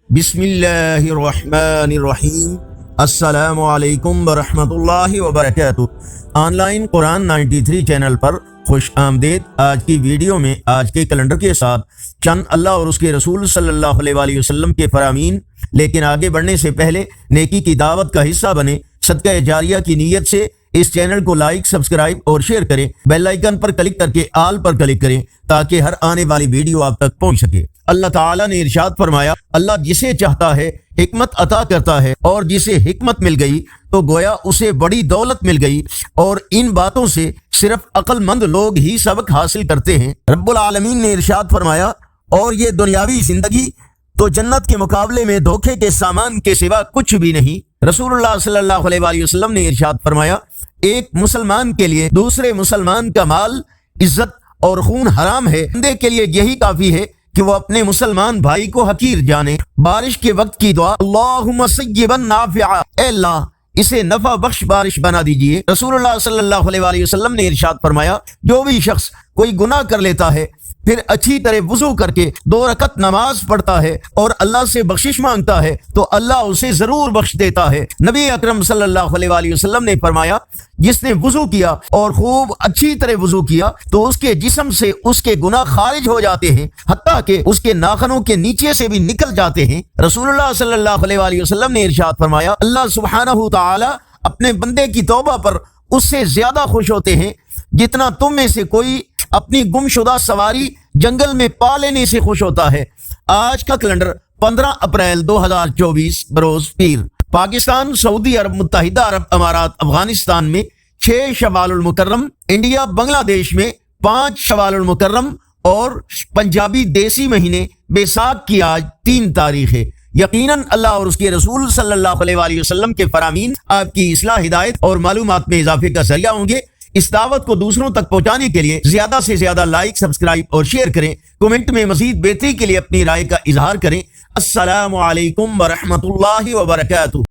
بسم اللہ الرحمن الرحیم۔ السلام علیکم ورحمۃ اللہ وبرکاتہ۔ آن لائن قرآن 93 چینل پر خوش آمدید۔ آج کی ویڈیو میں آج کے کیلنڈر کے ساتھ چند اللہ اور اس کے رسول صلی اللہ علیہ وآلہ وسلم کے فرامین، لیکن آگے بڑھنے سے پہلے نیکی کی دعوت کا حصہ بنے صدقہ جاریہ کی نیت سے اس چینل کو لائک، سبسکرائب اور شیئر کریں۔ بیل آئیکن پر کلک کر کے آل پر کلک کریں تاکہ ہر آنے والی ویڈیو آپ تک پہنچ سکے۔ اللہ تعالیٰ نے ارشاد فرمایا، اللہ جسے چاہتا ہے حکمت عطا کرتا ہے، اور جسے حکمت مل گئی تو گویا اسے بڑی دولت مل گئی، اور ان باتوں سے صرف عقل مند لوگ ہی سبق حاصل کرتے ہیں۔ رب العالمین نے ارشاد فرمایا، اور یہ دنیاوی زندگی تو جنت کے مقابلے میں دھوکے کے سامان کے سوا کچھ بھی نہیں۔ رسول اللہ صلی اللہ علیہ وآلہ وسلم نے ارشاد فرمایا، ایک مسلمان کے لیے دوسرے مسلمان کا مال، عزت اور خون حرام ہے۔ بندے کے لیے یہی کافی ہے کہ وہ اپنے مسلمان بھائی کو حقیر جانے۔ بارش کے وقت کی دعا، اللہم صیبا نافعا، اے اللہ اسے نفع بخش بارش بنا دیجئے۔ رسول اللہ صلی اللہ علیہ وآلہ وسلم نے ارشاد فرمایا، جو بھی شخص کوئی گناہ کر لیتا ہے پھر اچھی طرح وضو کر کے 2 رکعت نماز پڑھتا ہے اور اللہ سے بخشش مانگتا ہے تو اللہ اسے ضرور بخش دیتا ہے۔ نبی اکرم صلی اللہ علیہ وآلہ وسلم نے فرمایا، جس نے وضو کیا اور خوب اچھی طرح وضو کیا تو اس کے جسم سے اس کے گناہ خارج ہو جاتے ہیں، حتیٰ کہ اس کے ناخنوں کے نیچے سے بھی نکل جاتے ہیں۔ رسول اللہ صلی اللہ علیہ وآلہ وسلم نے ارشاد فرمایا، اللہ سبحانہ تعالی اپنے بندے کی توبہ پر اس سے زیادہ خوش ہوتے ہیں جتنا تم میں سے کوئی اپنی گم شدہ سواری جنگل میں پا لینے سے خوش ہوتا ہے۔ آج کا کیلنڈر 15 اپریل 2024 بروز پیر۔ پاکستان، سعودی عرب متحدہ عرب امارات، افغانستان میں 6 شوال المکرم، انڈیا بنگلہ دیش میں 5 شوال المکرم اور پنجابی دیسی مہینے بیساکھ کی آج 3 تاریخ ہے۔ یقیناً اللہ اور اس کے رسول صلی اللہ علیہ وآلہ وسلم کے فرامین آپ کی اصلاح، ہدایت اور معلومات میں اضافے کا ذریعہ ہوں گے۔ اس دعوت کو دوسروں تک پہنچانے کے لیے زیادہ سے زیادہ لائک، سبسکرائب اور شیئر کریں۔ کومنٹ میں مزید بہتری کے لیے اپنی رائے کا اظہار کریں۔ السلام علیکم ورحمۃ اللہ وبرکاتہ۔